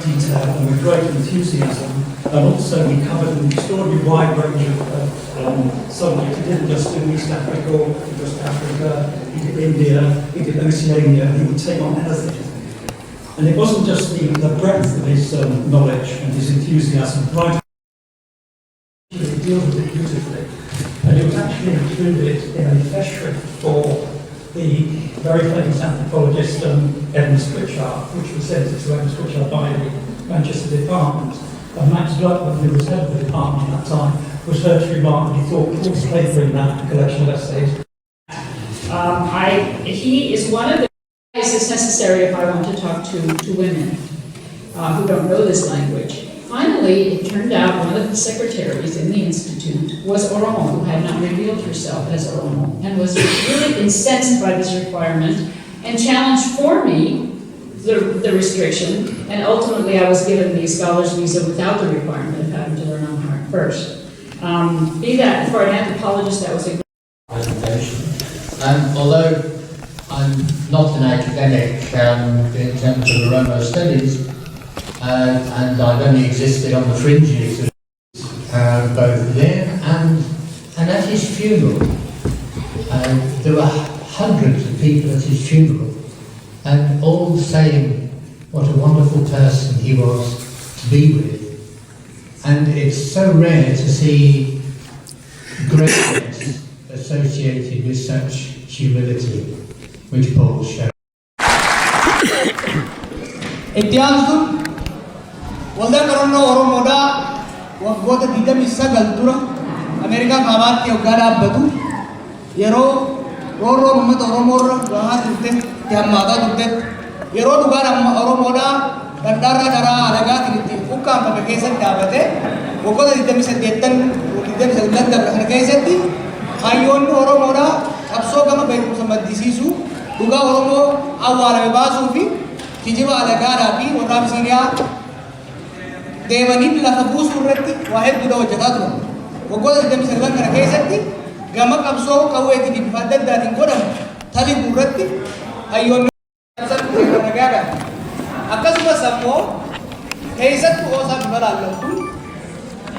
detail and with great enthusiasm, and also he covered an extraordinarily wide range of subjects. He didn't just do East Africa or just Africa, he did India, he did Oceania, he would take on anything. And it wasn't just the breadth of his knowledge and his enthusiasm, right? He deals with it beautifully. And it was actually included in a fellowship for the very famous anthropologist 𝗕𝘅𝗁𝗁, which was sent to 𝗕𝘅𝗁𝗁 by the Manchester department. And Max Gluckman, who was head of the department at that time, was heard to remark that he thought Paul's paper in that collection of essays. He is one of the guys that's necessary if I want to talk to women who don't know this language. Finally, it turned out one of the secretaries in the Institute was Oromo, who had not revealed herself as Oromo, and was really incensed by this requirement and challenged for me the restriction, and ultimately I was given the scholar's visa without the requirement of having to learn Amharic first. Be that, for an anthropologist, that was a great presentation. Although I'm not an academic in terms of Oromo studies, and I've only existed on the fringes of both there and at his funeral. There were hundreds of people at his funeral, and all saying what a wonderful person he was to be with. And it's so rare to see greatness associated with such humility, which Paul showed. Waldaa qorannoo Oromoodhaa waggoota 29 dura Ameerikaa kaabaatti hoggaa dhaabbatu yeroo roorroo uummata Oromoorra gahaa turtetti itti hammaataa turtetti yeroo dhugaan Oromoodhaa dhadhaarraa karaa alagaatiin itti ukkaanfame keessatti dhaabate waggoota 28 kana keessatti hayyoonni Oromoodhaa qabsoo gama beekumsa maddisiisuu dhugaa Oromoo awwaalame baasuu fi kijiba alagaadhaa fi warraab Siiriyaa deemanii lafa buusuu irratti waa hedduudha hojjetaa turan. Waggoota 29 kana keessatti gama qabsoo qawweetiin bifa adda addaatiin godhamu talibuu irratti hayyoonni nagaadhaan. Akkasumas ammoo keessattuu hoosaa bifa laallattuun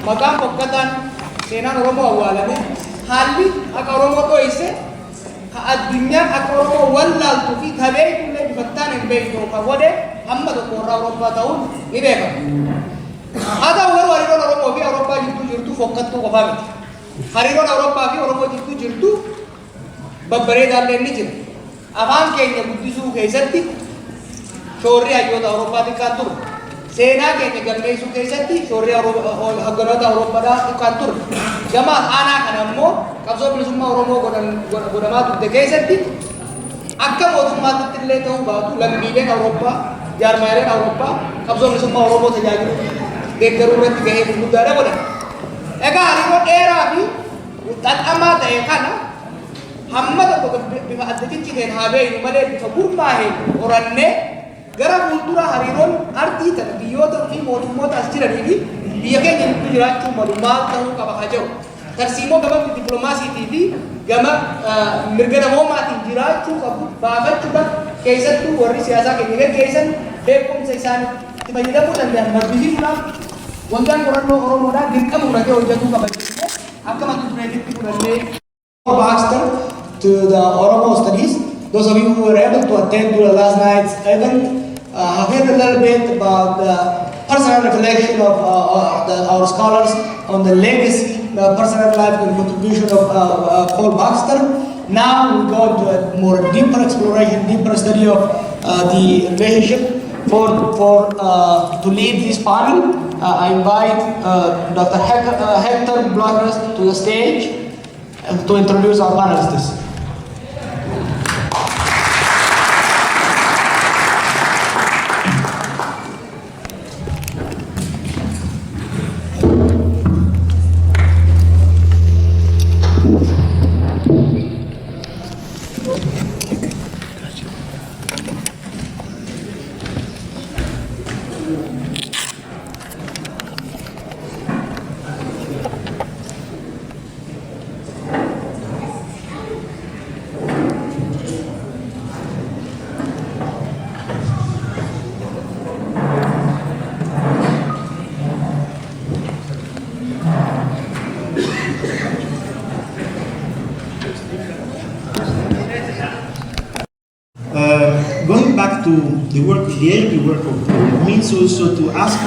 maqaan fokkataan seenaan Oromoo awwaalame haalli akka Oromoo dho'ise ka addunyaan akka Oromoo wallaaltuu fi tabeekullee bifattaan hin beeknu ka godhe hamma tokko irraa Oromoo ta'uun ni beekama. Ada orang hariron Oromoo fi Awurooppaa jidduu jirtu fokkattuu qofaa miti. Hariiroon Awurooppaa fi Oromoo jidduu jirtu babbareedaallee ni jira. Afaan keenya guddisuu keessatti shoorri hayyoota Awurooppaa xiqqaan ture. Seenaa keenya galmeessuu keessatti shoorri hogganoota Awurooppaadhaa xiqqaan ture. Gama aanaa kana immoo qabsoo bilisummaa Oromoo godhamaa turte keessatti akka mootummaatti illee ta'uu baatu lammiileen Awurooppaa, jaarmaaleen Awurooppaa qabsoo bilisummaa Oromoo tajaajilu deeggaruu irratti gahee guddaadha godhan. Egaa hariiroo dheeraa fi xaxamaa ta'e kana hamma tokko bifa adda cicceen haa beeknu malee bifa gurmaa'een qorannee gara fuuldura hariiroon artii tan biyyoota fi mootummoota as jiranii fi biyya keenya gidduu jiraachuu malu maal ta'uu qaba haa jedhu. Tarsiimoo gama dippiloomaasiitii fi gama mirga namoomaatiin jiraachuu qabu baafachuudhaan keessattuu warri siyaasaa keenya gaggeessan beekumsa isaanii itti fayyadamuu danda'an maddisiisuudhaaf waldaan qorannoo Oromoodhaan dirqama fudhatee hojjetuu qaba jechuudha. Akka mata dureetitti fudhannee Baxter to the Oromo studies. Those of you who were able to attend to the last night's event have heard a little bit about the personal reflection of our scholars on the legacy, the personal life and contribution of Paul Baxter. Now we go to a more deeper exploration, deeper study of the relationship. To lead this panel, I invite Dr. 𝗕𝗅𝗁𝗁𝗁 to the stage to introduce our panelists. the early work of Paul means also to ask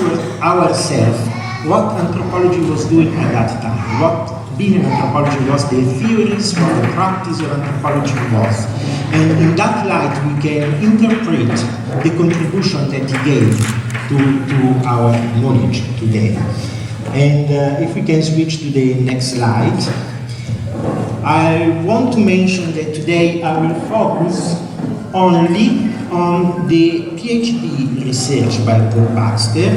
ourselves what anthropology was doing at that time, what being an anthropology was, the theories, what the practice of anthropology was. And in that light, we can interpret the contribution that he gave to our knowledge today. And if we can switch to the next slide. I want to mention that today I will focus only on the PhD research by Paul Baxter,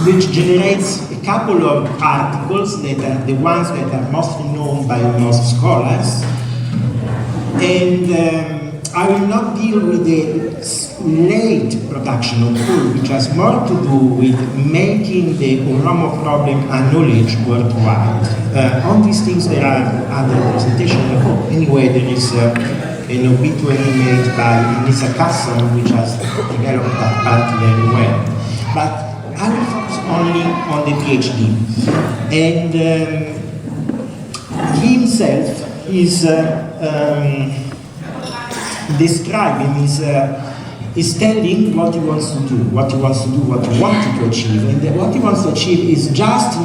which generates a couple of articles that are the ones that are mostly known by most scholars. And I will not deal with the late production of Paul, which has more to do with making the Oromo problem a knowledge worldwide. On these things there are other presentations. Anyway, there is an obituary made by Lisa Casson, which has developed that part very well. But I will focus only on the PhD. And he himself is describing, is telling what he wants to do, what he wanted to achieve. And what he wants to achieve is just, a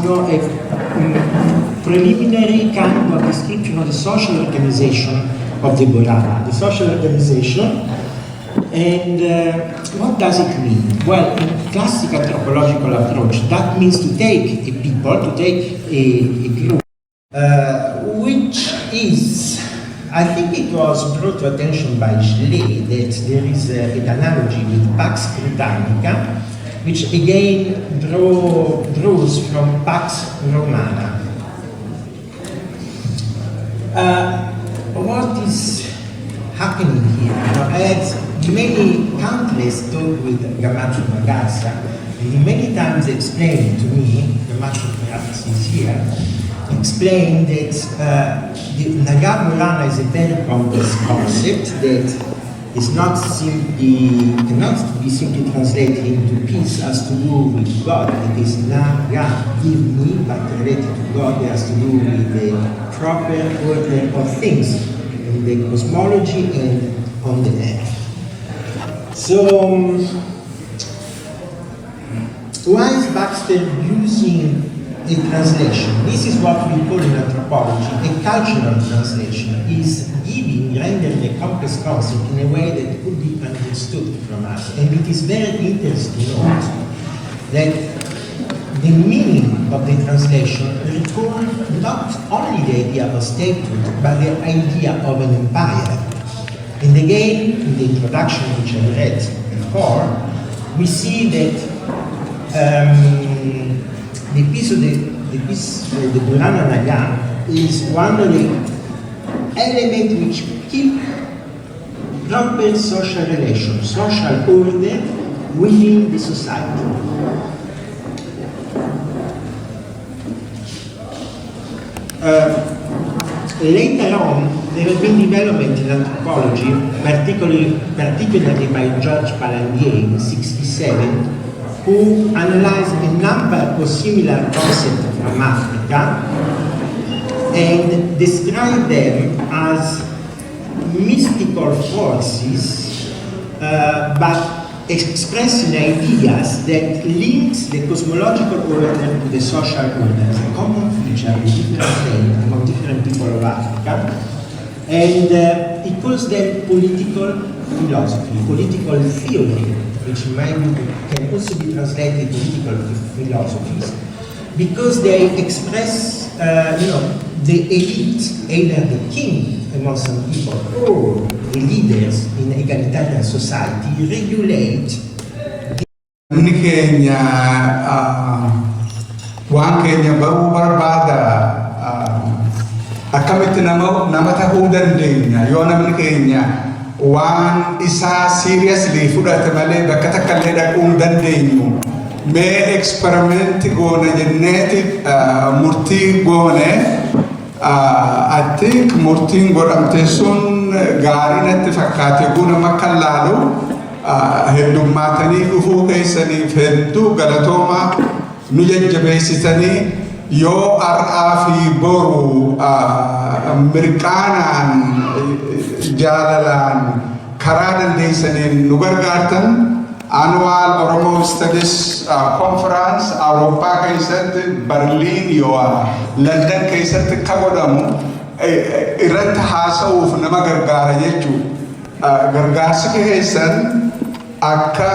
preliminary kind of description of the social organization of the Borana, the social organization. And what does it mean? Well, in classic anthropological approach, that means to take a people, to take a group, which is, I think it was brought to attention by 𝗕𝗍 that there is an analogy with Pax Britannica, which again draws from Pax Romana. What is happening here? As many countries talk with Gamacho Magasa, he many times explained to me, Gamacho perhaps is here, explained that the Nagar Borana is a very complex concept that is not simply, cannot be simply translated into peace, has to do with God. It is Nagar, give me, but related to God, it has to do with the proper order of things in the cosmology and on the earth. So, why is Baxter using a translation? This is what we call in anthropology a cultural translation, is rendering a complex concept in a way that could be understood from us. And it is very interesting to note that the meaning of the translation recalls not only the idea of statehood, but the idea of an empire. And again, in the introduction which I read before, we see that the piece of the Borana Naga is one of the elements which keep proper social relations, social order within the society. Later on, there has been development in anthropology, particularly by Georges Palandier in 1967, who analyzed a number of similar concepts from Africa and described them as mystical forces, but expressing ideas that links the cosmological order to the social order as a common feature in different states among different people of Africa. And he calls them political philosophy, political theory, which in my view can also be translated political philosophies, because they express, the elite, either the king among some people or the leaders in egalitarian society, regulate. Inni keenya waan keenya baruu barbaada akkamitti nama ta'uu dandeenya yoo namni keenya waan isaa seriously fudhate malee bakka takka illee dhaquu hin dandeenyu. Mee experiment goone jenneeti murtii goone. I think murtiin godhamte sun gaarii natti fakkaate guna makka laalu heddummaatanii dhufuu keessaniif hedduu galatooma nu jajjabeessitanii yoo har'aa fi boru mirqaanaan jaalalaan karaa dandeessaniin nu gargaartan annual Oromo Studies Conference Awurooppaa keessatti Berliin yoo London keessatti ka godhamu irratti haasa'uuf nama gargaara jechuudha. Gargaarsi keessan akka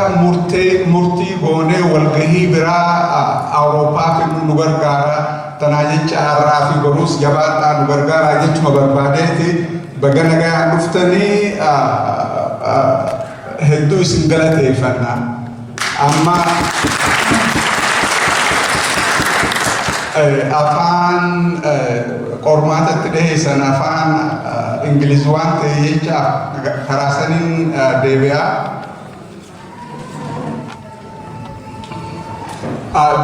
murtii goonee walgahii biraa Awurooppaa kennu nu gargaara. Tanaa jecha har'aa fi boruus jabaadhaa nu gargaara jechuma barbaadeeti baga nagaan dhuftanii hedduu isin galateeffannaa. Amma afaan qormaatatti dhiheessan afaan Ingiliz waan ta'e jecha karaa saniin deebi'aa.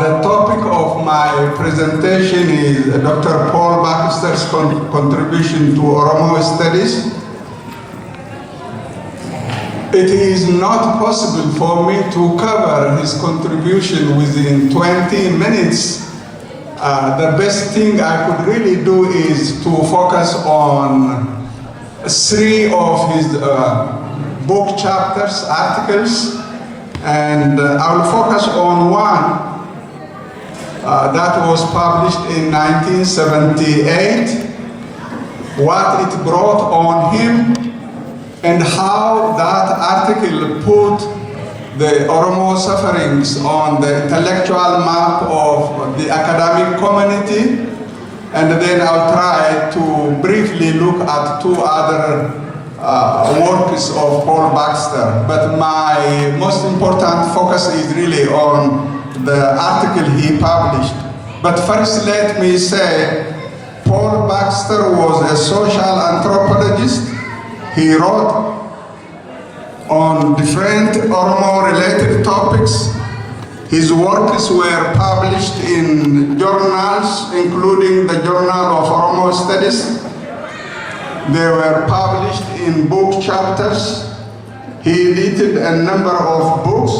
The topic of my presentation is Dr. Paul Baxter's contribution to Oromo studies. It is not possible for me to cover his contribution within 20 minutes. The best thing I could really do is to focus on 3 of his book chapters, articles, and I will focus on one that was published in 1978, what it brought on him, and how that article put the Oromo sufferings on the intellectual map of the academic community. And then I'll try to briefly look at 2 other works of Paul Baxter. But my most important focus is really on the article he published. But first let me say, Paul Baxter was a social anthropologist. He wrote on different Oromo-related topics. His works were published in journals, including the Journal of Oromo Studies. They were published in book chapters. He edited a number of books.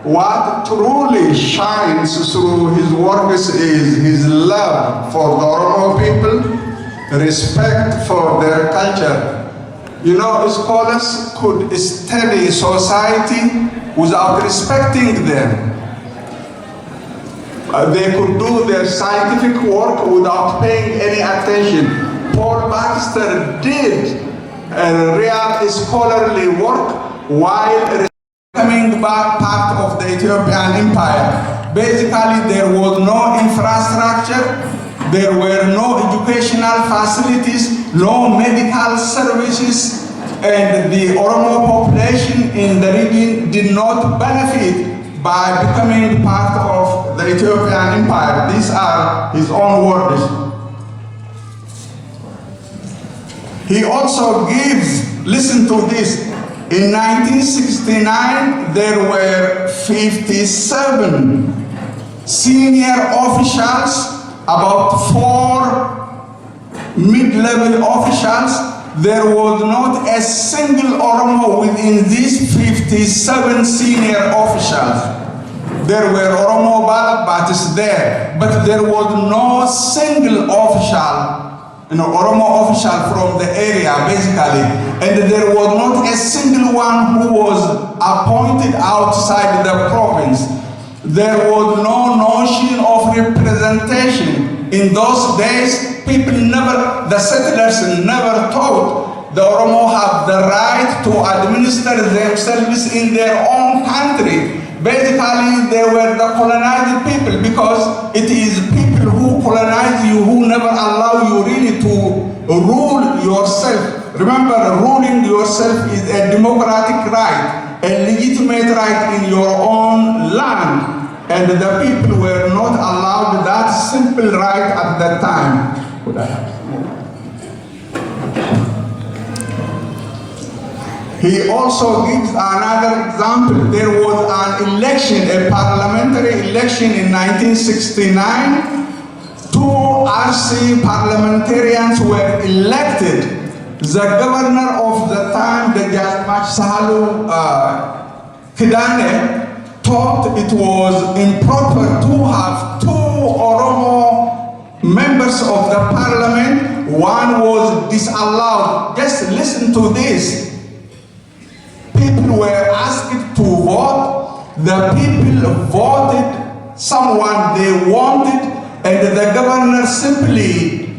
What truly shines through his works is his love for the Oromo people, respect for their culture. You know, scholars could study society without respecting them. They could do their scientific work without paying any attention. Paul Baxter did a real scholarly work while becoming back part of the Ethiopian Empire. Basically, there was no infrastructure, there were no educational facilities, no medical services, and the Oromo population in the region did not benefit by becoming part of the Ethiopian Empire. These are his own words. He also gives, listen to this, in 1969, there were 57 senior officials, about 4 mid-level officials. There was not a single Oromo within these 57 senior officials. There were Oromo Balabatis there, but there was no single official, Oromo official from the area, basically. And there was not a single one who was appointed outside the province. There was no notion of representation. In those days, the settlers never thought the Oromo have the right to administer themselves in their own country. Basically, they were the colonized people, because it is people who colonize you who never allow you really to rule yourself. Remember, ruling yourself is a democratic right, a legitimate right in your own land. And the people were not allowed that simple right at that time. Could I have some more? He also gives another example. There was an election, a parliamentary election in 1969. 2 RC parliamentarians were elected. The governor of the time, the 𝗕𝗅𝘁𝗂𝗿, thought it was improper to have 2 Oromo members of the parliament. One was disallowed. Just listen to this. people were asked to vote, the people voted someone they wanted, and the governor simply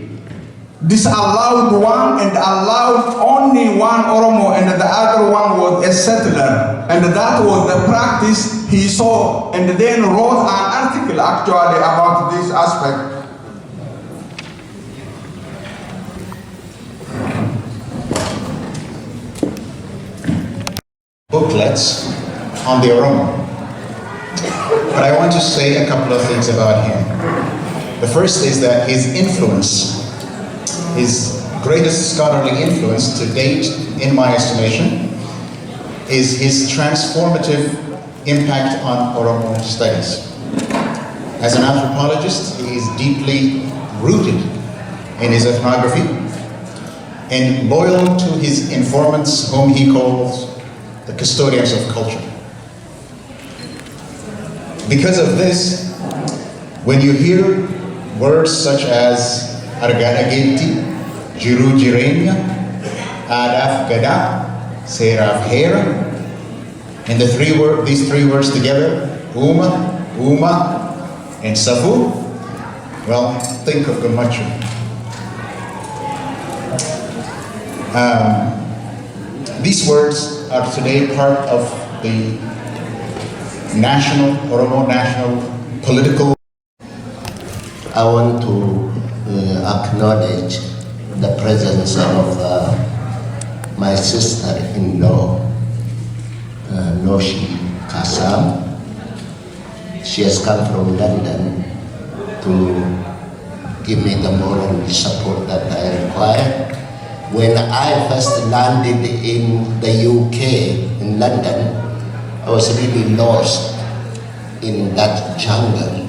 disallowed one and allowed only one Oromo, and the other one was a settler. And that was the practice he saw, and then wrote an article actually about this aspect. Booklets on the Oromo. But I want to say a couple of things about him. The first is that his influence, his greatest scholarly influence to date, in my estimation, is his transformative impact on Oromo studies. As an anthropologist, he is deeply rooted in his ethnography and loyal to his informants, whom he calls the custodians of culture. Because of this, when you hear words such as 𝗟𝗲𝗴𝗰𝗆, Gadaa, 𝗕𝗅𝗴𝗃𝗃, and these three words together, 𝗚𝗏, and 𝗪𝗔, well, think of 𝗕𝗅𝘁𝗁𝐴. These words are today part of the Oromo national political. I want to acknowledge the presence of my sister-in-law, 𝗕𝗅𝗁𝗁𝗂. She has come from London to give me the moral support that I require. When I first landed in the UK, in London, I was really lost in that jungle.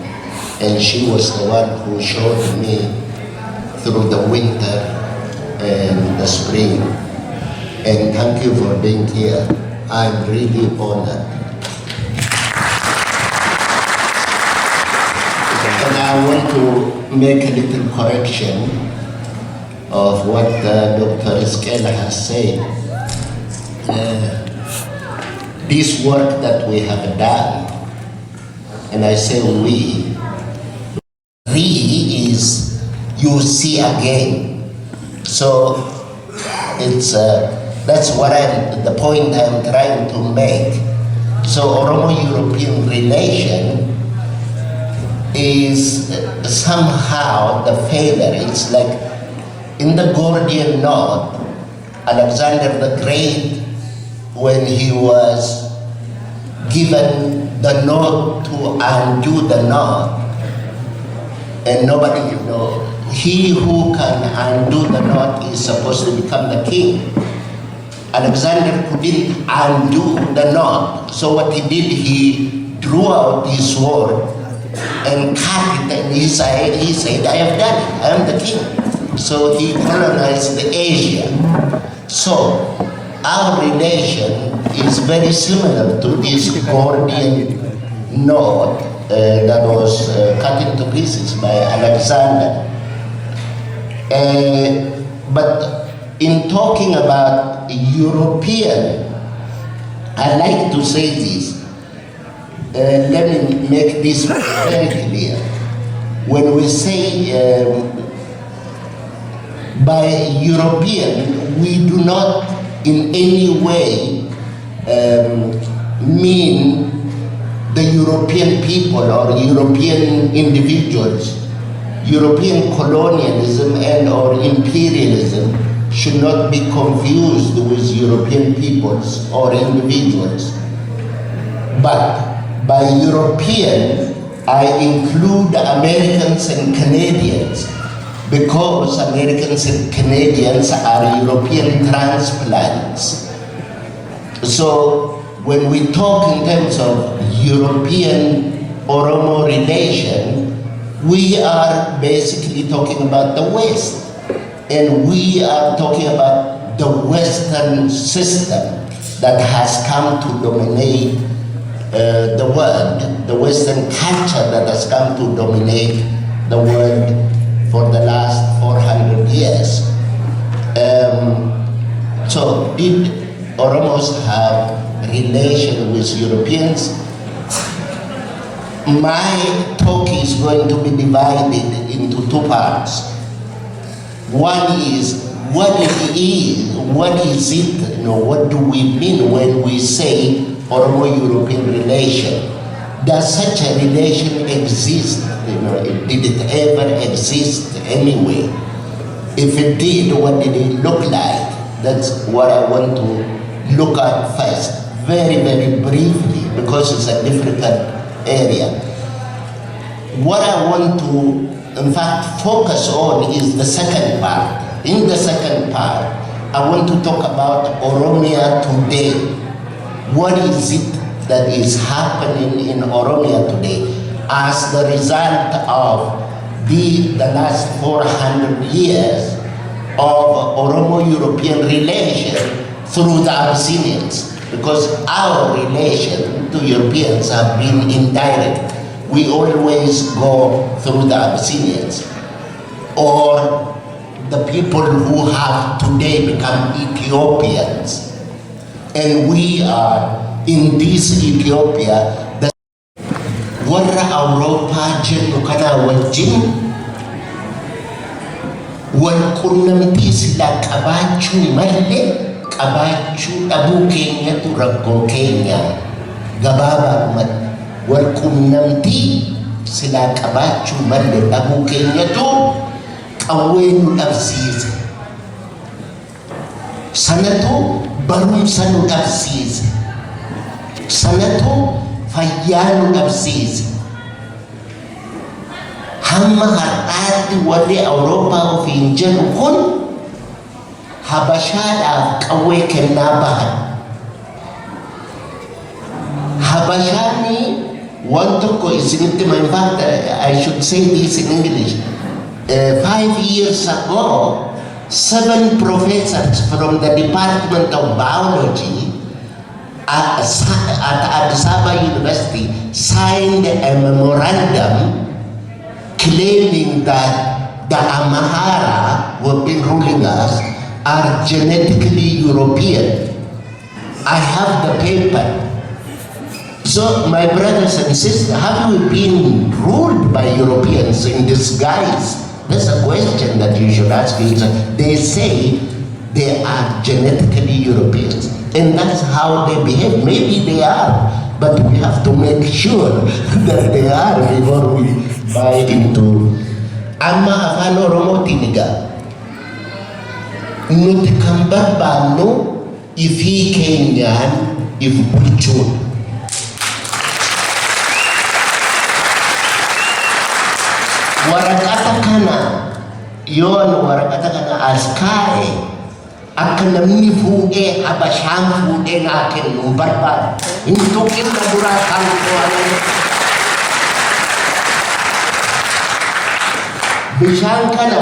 And she was the one who showed me through the winter and the spring. And thank you for being here. I'm really honored. And I want to make a little correction of what Dr. 𝗘𝗍𝗂 has said. This work that we have done, and I say we is you see again. So it's that's what the point I'm trying to make. So Oromo-European relation is somehow the failure. It's like in the Gordian knot, Alexander the Great, when he was given the knot to undo the knot, and nobody knows. He who can undo the knot is supposed to become the king. Alexander couldn't undo the knot, so what he did, he drew out his sword and cut it, and he said, I have done it, I am the king. So he colonized Asia. So our relation is very similar to this Gordian knot that was cut into pieces by Alexander. But in talking about European, I like to say this. Let me make this very clear. When we say by European, we do not in any way mean the European people or European individuals. European colonialism and or imperialism should not be confused with European peoples or individuals. But by European, I include Americans and Canadians, because Americans and Canadians are European transplants. So when we talk in terms of European-Oromo relation, we are basically talking about the West. And we are talking about the Western system that has come to dominate the world, the Western culture that has come to dominate the world for the last 400 years. So did Oromos have relation with Europeans. My talk is going to be divided into two parts. One is what is it, what do we mean when we say Oromo-European relation? Does such a relation exist? Did it ever exist anyway? If it did, what did it look like? That's what I want to look at first, very, very briefly, because it's a difficult area. What I want to, in fact, focus on is the second part. In the second part, I want to talk about Oromia today. What is it that is happening in Oromia today as the result of the last 400 years of Oromo-European relation through the Abyssinians? Because our relation to Europeans have been indirect. We always go through the Abyssinians, or the people who have today become Ethiopians. And we are in this Ethiopia, the warra Awurooppaa jennu kana wajjin wal qunnamtii silaa qabaachuu malee qabaachuu dhabuu keenyatu rakkoo keenya. Gabaabaadhumatti wal qunnamtii silaa qabaachuu malee dhabuu keenyatu qawwee nu dhabsiise. Sanatu barumsa nu dhabsiise. Sanatu fayyaa nu dhabsiise. Hamma har'aatti warri Awurooppaa ofiin jedhu kun Habashaadhaaf qawwee kennaa bahan. Habashaani one tokko isinitti hima. In fact, I should say this in English. 5 years ago, 7 professors from the Department of Biology at Addis Ababa University signed a memorandum claiming that the Amhara who have been ruling us are genetically European. I have the paper. So, my brothers and sisters, have we been ruled by Europeans in disguise? That's a question that you should ask yourself. They say they are genetically Europeans, and that's how they behave. Maybe they are, but we have to make sure that they are before we buy into. Amma Afaan Oromoo tiniga. Nuti kan barbaannu ifii keenyaan if bulchuudha. Warakata kana, yoon warakata kana as kaa'e akka namni fuudhee Habashaan fuudhee naa kennu hin barbaadu. Hin tuqin na duraa kan to'atan. Bishaan kana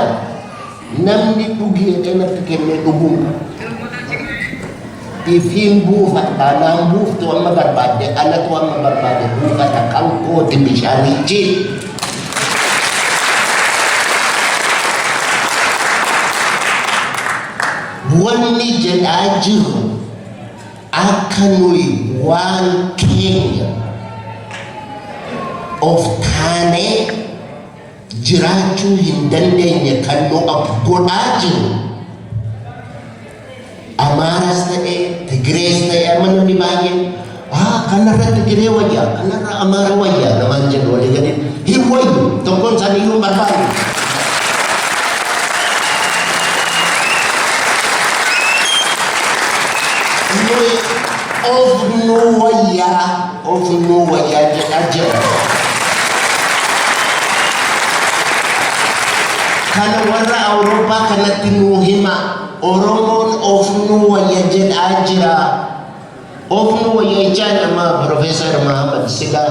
namni dhugee kanatti kennee dhuguun ifiin buufadhaa naan buuftu amma barbaadde anatu amma barbaade buufata kan kooti bishaanichi. Wanni jedhaa jiru akka nuyi waan keenya of taanee jiraachuu hin dandeenye kan nu godhaa jiru. Amaaras ta'e, Tigirees ta'e, amma namni baay'een kanarra Tigiree wayyaa, kanarra Amaara wayyaa namaan jedhu walii gadi hin wayyu tokkoon isaanii iyyuu barbaadu. Of no waya jedha. Kana warra Awurooppaa kanatti nuu hima. Oromoon of no waya jedhaa jira. Of no waya jechaan amma Professor Muhammad Sila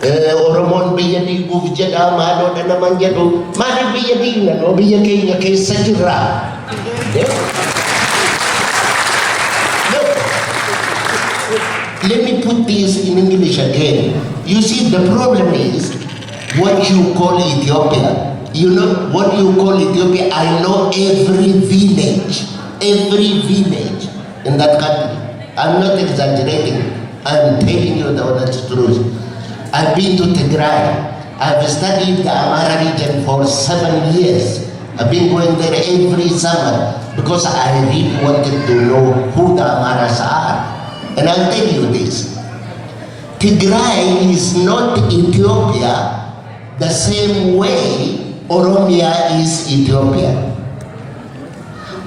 Oromoon biyya diiguuf jedha maaloodha naman jedhu. Maaliif biyya diigna? Biyya keenya keessa jirra. Let me put this in English again. You see, the problem is what you call Ethiopia. You know what you call Ethiopia? I know every village in that country. I'm not exaggerating. I'm telling you the honest truth. I've been to Tigray. I've studied the Amhara region for 7 years. I've been going there every summer because I really wanted to know who the Amharas are. And I'll tell you this. Tigray is not Ethiopia the same way Oromia is Ethiopia.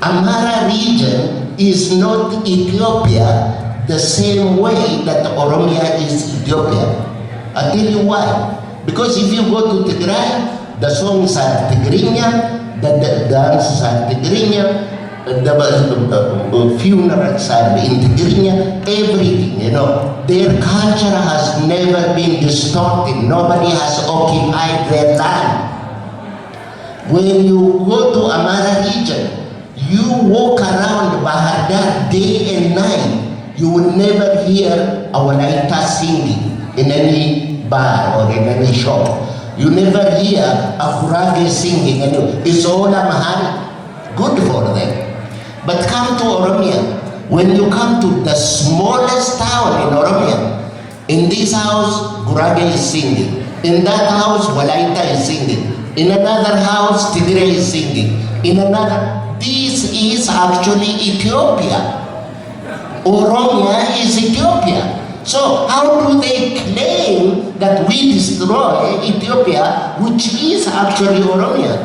Amhara region is not Ethiopia the same way that Oromia is Ethiopia. I'll tell you why. Because if you go to Tigray, the songs are Tigrinya, the dances are Tigrinya, the funerals are in Tigrinya, everything, you know. Their culture has never been distorted. Nobody has occupied their land. When you go to Amhara region, you walk around Bahardar day and night, you will never hear our Walaita singing in any bar or in any shop. You never hear a Kurage singing. It's all Amharic. Good for them. But come to Oromia. When you come to the smallest town in Oromia, in this house, Kurage is singing. In that house, Walaita is singing. In another house, Tigray is singing. In another, this is actually Ethiopia. Oromia is Ethiopia. So how do they claim that we destroy Ethiopia, which is actually Oromia?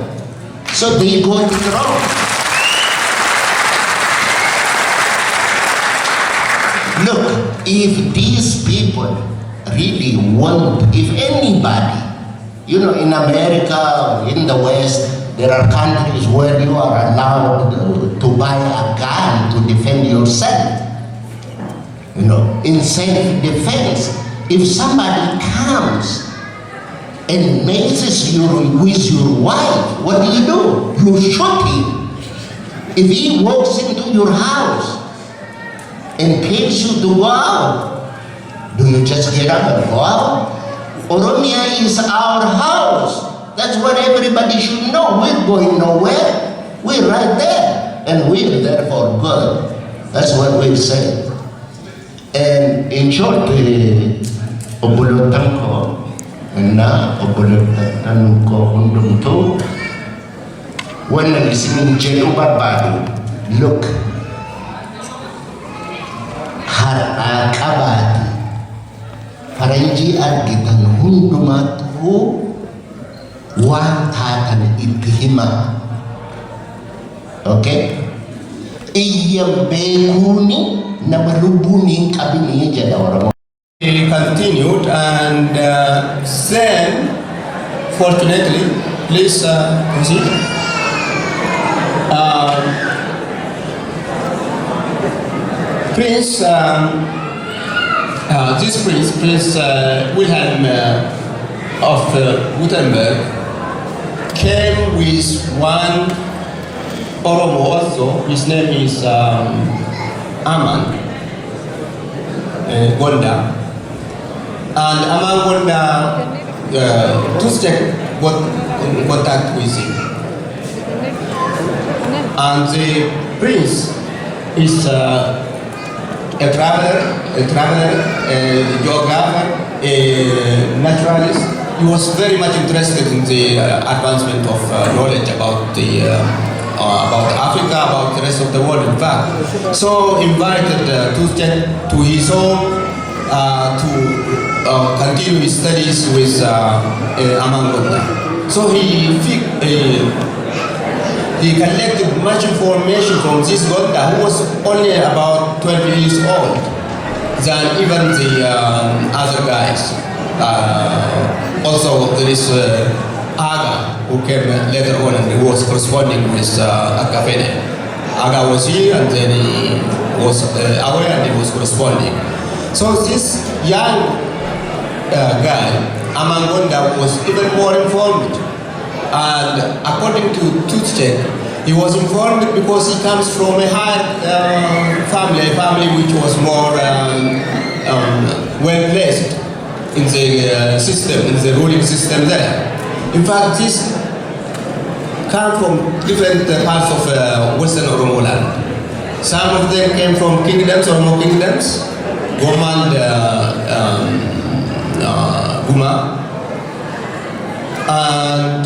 So they got it wrong. Look, if these people really want, if anybody, you know, in America, in the West, there are countries where you are allowed to buy a gun to defend yourself. You know, in self-defense, if somebody comes and messes you with your wife, what do? You shoot him. If he walks into your house and tells you to go out, do you just get up and go out? Oromia is our house. That's what everybody should know. We're going nowhere. We're right there. And we're there for good. That's what we're saying. And in short, obulutan ko na obulutan ko hundumto when listening Jelo Barbado, look, har kabadi faranji argitan hundumatu wan tatan ikhima. Okay? Iyam bekuni na malubuning kabini jada Oromo. He continued and then, fortunately, please proceed. Prince, Prince Wilhelm of Württemberg came with one Oromo also. His name is Aman Gonda, and Aman Gonda Tustek got in contact with him, and the prince is a traveler, a geographer, a naturalist. He was very much interested in the advancement of knowledge about about Africa, about the rest of the world, in fact. So invited Tustek to his home to continue his studies with Aman Gonda. So he collected much information from this Gonda, who was only about 12 years old than even the other guys. Also, there is Aga, who came later on and he was corresponding with Akafene. Aga was here and then he was away and he was corresponding. So this young guy, Aman Gonda, was even more informed. And according to Tustek, he was informed because he comes from a high family, a family which was more well placed in the system, in the ruling system there. In fact, this come from different parts of Western Oromo land. Some of them came from kingdoms, Oromo kingdoms, Gomal, Guma, and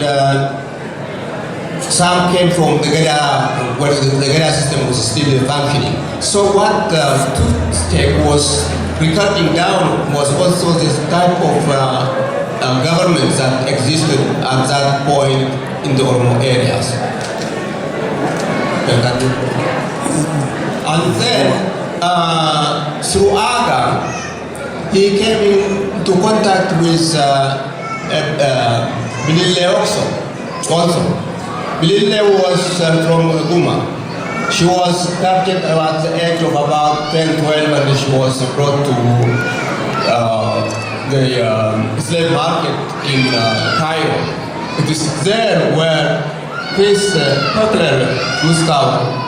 some came from the Gadaa, where the Gadaa system was still functioning. So what Toothstick was recording down was also this type of government that existed at that point in the Oromo areas. And then, through Aga, he came into contact with 𝗕𝗂𝗴𝗰𝗆 also. 𝗕𝗂𝗴𝗰𝗆 was from Guma. She was captured at the age of about 10, 12, and she was brought to the slave market in Cairo. It is there where his 𝗘𝗅𝗄𝗿𝗄𝗍𝗂𝗿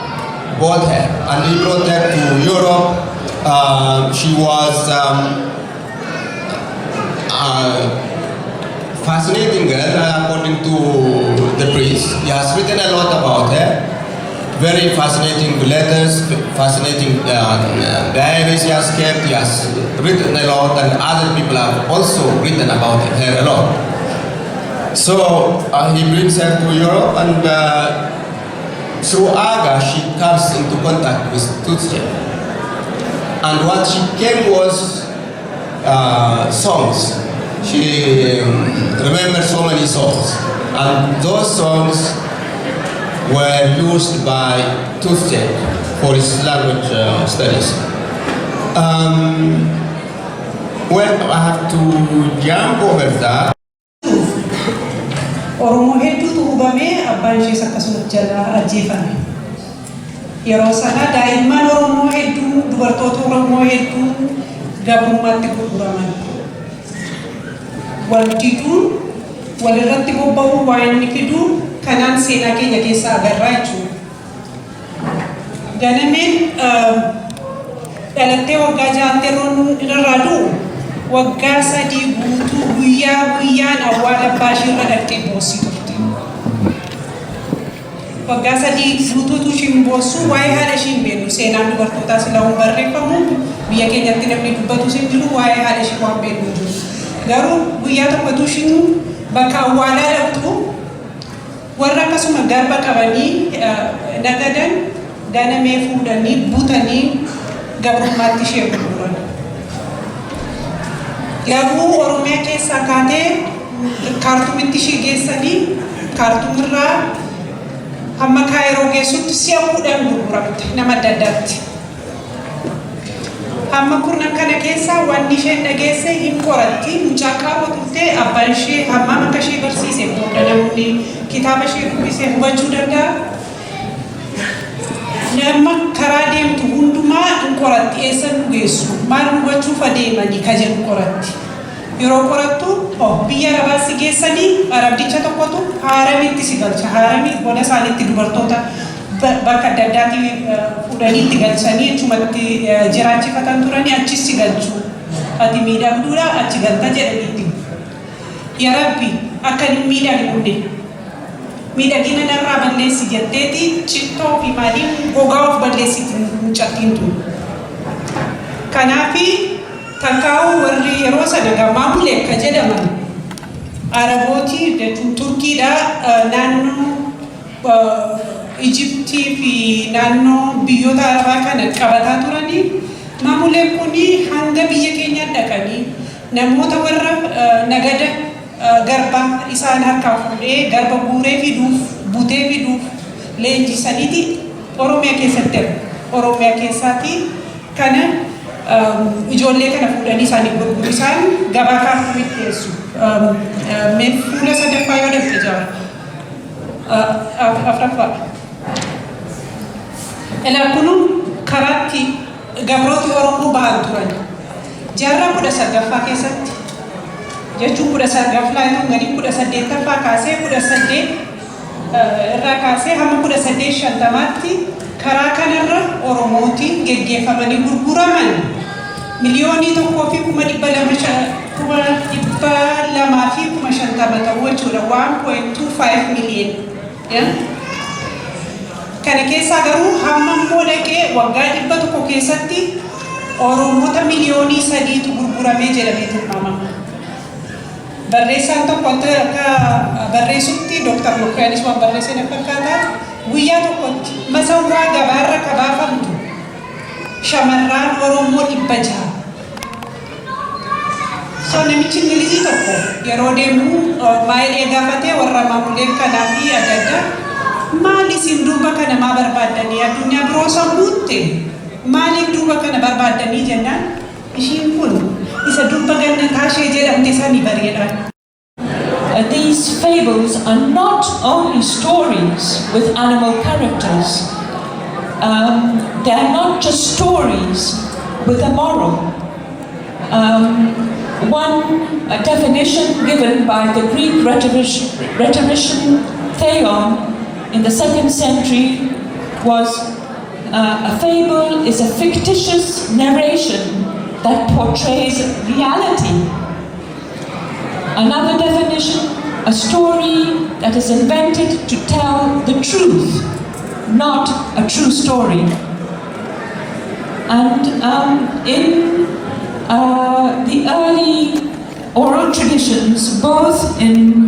bought her, and he brought her to Europe. She was fascinating girl, according to the priest. He has written a lot about her. Very fascinating letters, fascinating diaries he has kept. He has written a lot, and other people have also written about her a lot. So he brings her to Europe, and through Aga, she comes into contact with Toothstick. And what she came was songs. She remembered so many songs. And those songs were used by Toothstick for his language studies. Well, I have to jump over that. Oromo hedduutu hubame abbaan ishees akkasuma jala ajjeefame. Yeroo sana daa'imman Oromoo hedduu, dubartoota Oromoo hedduu gabrummaatti gurguraman. Wal diduun, walirratti bobba'uu waan inni fidu kanaan seenaa keenya keessaa agarraa jechuudha. Ganameen dhalattee waggaa jaatteeroon irraa du'u waggaa 3 guutuu guyyaa guyyaan awwaala abbaa isheerra dhaqxee boossi turte. Waggaa 3 guutuutu ishiin boossu waa'ee haadha ishii hin beeknu. Seenaan dubartootaa sila hin barreeffamu, biyya keenyatti namni dubbatus hin jiru, waa'ee haadha ishii waan beeknu hin jiru. Garuu guyyaa tokkotu ishiin bakka awwaalaa dhaqxu warra akkasuma garba qabanii nagadan ganamee fuudhanii butanii gabrummaatti ishee gurguran. Garuu Oromiyaa keessaa kaatee kaartumitti ishee geessanii kaartumirraa hamma Kaayiroo geessutti si'a 10 gurguramte nama adda addaatti. Hamma kurnan kana keessaa wanni isheen dhageesse hin qoratti, mucaa qaawwatuttee abbaan ishee hammam akka ishee barsiise booda namni kitaaba ishee dubbisee hubachuu danda'a. Nama karaa deemtu hundumaa hin qoratti, eessan nu geessu, maal hubachuuf adeemanii ka jedhu qoratti. Yeroo qorattu biyya Arabaatti geessanii Arabdicha tokkotu haaramitti si galcha. Haarami goda isaaniitti dubartoota bakka adda addaatti fuudhanii itti galchanii achumatti jiraachifatan turanii achis si galchu. Ati miidhagduudha achi galta jedhaniitti. Yaa Rabbi akka inni miidhagduudha. Miidhagina narraa balleessi jetteeti cittoo fi maaliin gogaa of balleessiti mucattiin tun. Kanaafi takkaa'u warri yeroo sana gamaamulee akka jedhaman Arabootii jechuun Turkiidha naannoo Ijiptii fi naannoo biyyoota Arabaa kana qabataa turanii maamuleen kuni hanga biyya keenyaa dhaqanii namoota warra nagada garba isaan harkaa fuudhee garba guuree fiduuf butee fiduuf leenjisaniiti Oromiyaa keessatti Oromiyaa keessaati kana ijoollee kana fuudhanii isaanii gurguru isaan gabaa kaartumitti dhiyeessu. Mee fuula sadaffaa yoo dhabde jira. Afraffaa. Ilaa kunu karaatti gabrooti Oromoo bahan turan. Jaarraa 19ffaa keessatti jechuun 19ffaa yoo gadi 18ffaa kaasee 18 irraa kaasee hamma 1850tti karaa kanarra Oromooti geggeeffamanii gurguraman miliyoonii 1,250,000 ta'uu jechuudha 1.25 million. Kana keessa garuu hamma immoo dhaqee waggaa 100 keessatti Oromoota miliyoonii 3tu gurguramee jedhamee tilmaamama. Barreessaan tokko akka barreessutti Dr. Lukkaanis waan barreessee na fakkaata guyyaa tokkotti masawwaa gabaarra kabaafamtu shamarraan Oromoo 600. So namichi Ingilizii tokko yeroo deemu baay'ee gaafatee warra maamuleen kanaa fi adda addaa maal isin duuba kana maa barbaaddanii addunyaa biroo samuutte maaliif duuba kana barbaaddanii jennaan ishiin kun isa duuba gannataa ishee jedhamte sanii bareedhaan. These fables are not only stories with animal characters. They are not just stories with a moral. One definition given by the Greek rhetorician 𝗘𝗍𝗄 in the 2nd century was a fable is a fictitious narration that portrays reality. Another definition, a story that is invented to tell the truth, not a true story. And in the early oral traditions, both in